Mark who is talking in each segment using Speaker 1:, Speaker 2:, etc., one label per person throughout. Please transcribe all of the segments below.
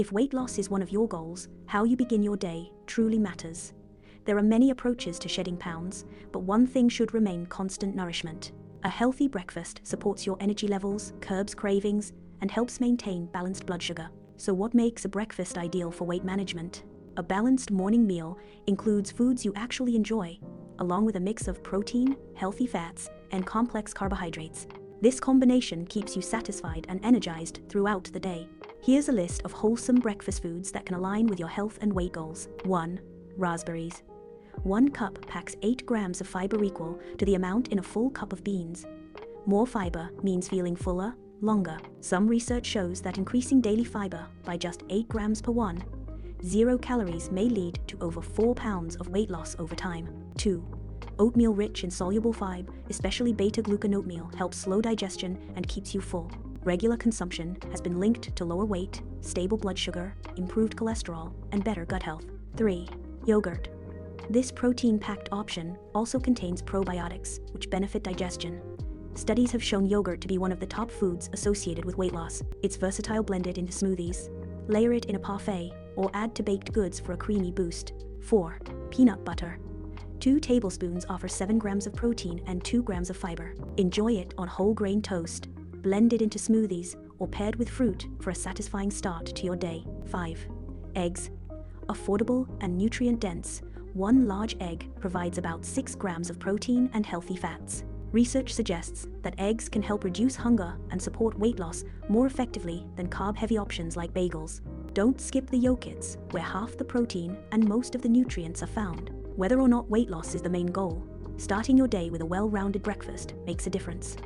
Speaker 1: If weight loss is one of your goals, how you begin your day truly matters. There are many approaches to shedding pounds, but one thing should remain: constant nourishment. A healthy breakfast supports your energy levels, curbs cravings, and helps maintain balanced blood sugar. So what makes a breakfast ideal for weight management? A balanced morning meal includes foods you actually enjoy, along with a mix of protein, healthy fats, and complex carbohydrates. This combination keeps you satisfied and energized throughout the day. Here's a list of wholesome breakfast foods that can align with your health and weight goals. 1. Raspberries. 1 cup packs 8 grams of fiber, equal to the amount in a full cup of beans. More fiber means feeling fuller, longer. Some research shows that increasing daily fiber by just 8 grams per 0 calories may lead to over 4 pounds of weight loss over time. 2. Oatmeal, rich in soluble fiber, especially beta-glucan oatmeal, helps slow digestion and keeps you full. Regular consumption has been linked to lower weight, stable blood sugar, improved cholesterol, and better gut health. 3. Yogurt. This protein-packed option also contains probiotics, which benefit digestion. Studies have shown yogurt to be one of the top foods associated with weight loss. It's versatile: blended into smoothies, layer it in a parfait, or add to baked goods for a creamy boost. 4. Peanut butter. 2 tablespoons offer 7 grams of protein and 2 grams of fiber. Enjoy it on whole grain toast, blended into smoothies, or paired with fruit for a satisfying start to your day. 5. Eggs. Affordable and nutrient-dense, 1 large egg provides about 6 grams of protein and healthy fats. Research suggests that eggs can help reduce hunger and support weight loss more effectively than carb-heavy options like bagels. Don't skip the yolks, where half the protein and most of the nutrients are found. Whether or not weight loss is the main goal, starting your day with a well-rounded breakfast makes a difference.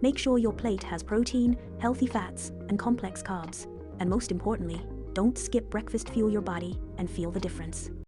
Speaker 1: Make sure your plate has protein, healthy fats, and complex carbs. And most importantly, don't skip breakfast. Fuel your body and feel the difference.